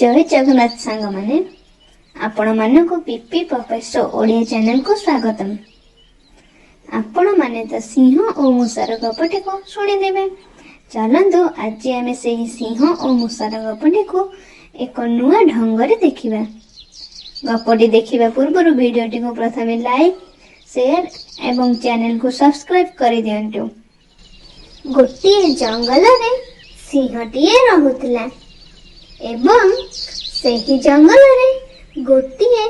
जय जगन्नाथ सांग माने आपण मानक पीपी प्रोफेसर ओडिया चैनल को स्वागतम। आपण माने तो सिंह और मूषार गपटी को शुणी देबे। चलंतु आज आमे सेही सिंह और मूषार गपटी को एक नुआ ढंग रे देखिबा। गपटी देखिबा पूर्व वीडियोटी को प्रथमे लाइक शेयर एवं चैनल को सब्सक्राइब कर दियंतु। गोटे जंगल रे सिंहटीए रहुतला एवं सेही जंगल रे गोटे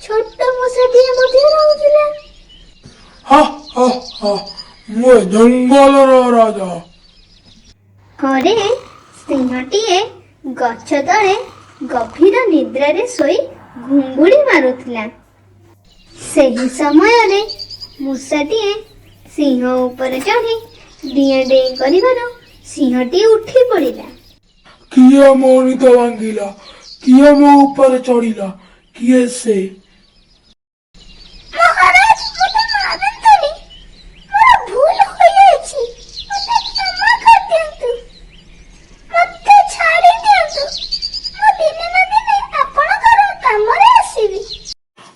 छोट मूषाटीए मध्ये रहुतला। हा हा हा मो जंगल रो राजा। हरे सिंहटीए गछ तले गभीर निद्रा रे सोई घुंगुड़ी मारुतला। सेही समय रे मूषाटीए सिंह ऊपर चढ़ी डिए डिए करिबारो सिंहटी उठी पड़िला। किए मो निद भांगिला, किए मो ऊपर चढ़िला, किए से? महाराज मुझे मारन तोनी मोर भूल होई अछि, मते क्षमा कर दियंतु, मते छाड़ी दियंतु, मो दिने न दिने आपनकर काम रे आसीबी।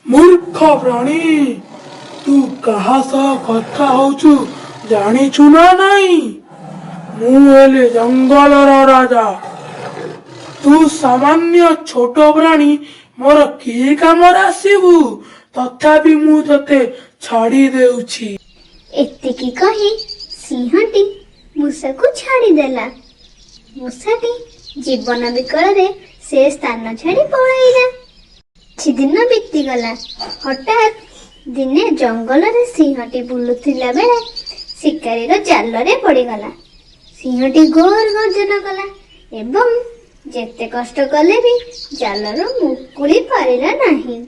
मूर्ख प्राणी, तू कहा सा कथा होचु जानिछु ना नहीं? मु हेले जंगल रो राजा। तू सामान्य छोट प्राणी मोर किए काम आसीबू, तथापि मु तते छाड़ी देउछि। एतिकी कही सिंहटी मूषा को छाड़ी देला। मूषाटी जीवन विकल रे से स्थान छाड़ी पळाइला। କିଛି ଦିନ बीतीगला। हठात दिने जंगल रे सिंहटी बुलुथिला बेले शिकारी जाल रे पड़ीगला। सिंहटी घोर गर्जन कला एवं जेते कष्ट कले भी जाल मुकुड़ी पारिला नहीं।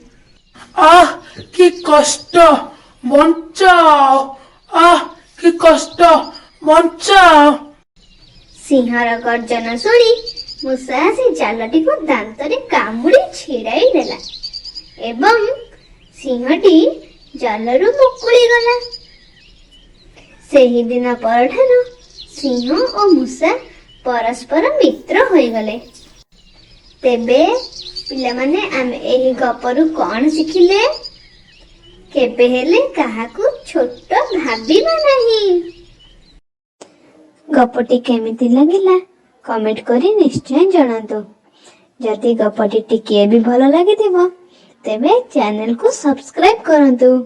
आह कि कष्ट, बंचाओ, आह कि कष्ट, बंचाओ। सिंहर गर्जन शुणी मूषा से जालटी को दांत रे कामुड़ी छिड़ाई देला एवं सिंहटी जालरू मुकुड़ी गला। सेही दिन परठारु सिंह और मूषा परस्पर मित्र होई गले। तेबे पिला माने आमे एही गपरु कोन सिखिले? केबे हेले काहाकू छोट भाबिबा नहीं। गपटी केमिति लागिला कमेंट करी निश्चय जणातु। जदि गपटी टिके भी भलो लागिथिबो तेबे चैनल को सब्सक्राइब करंतु।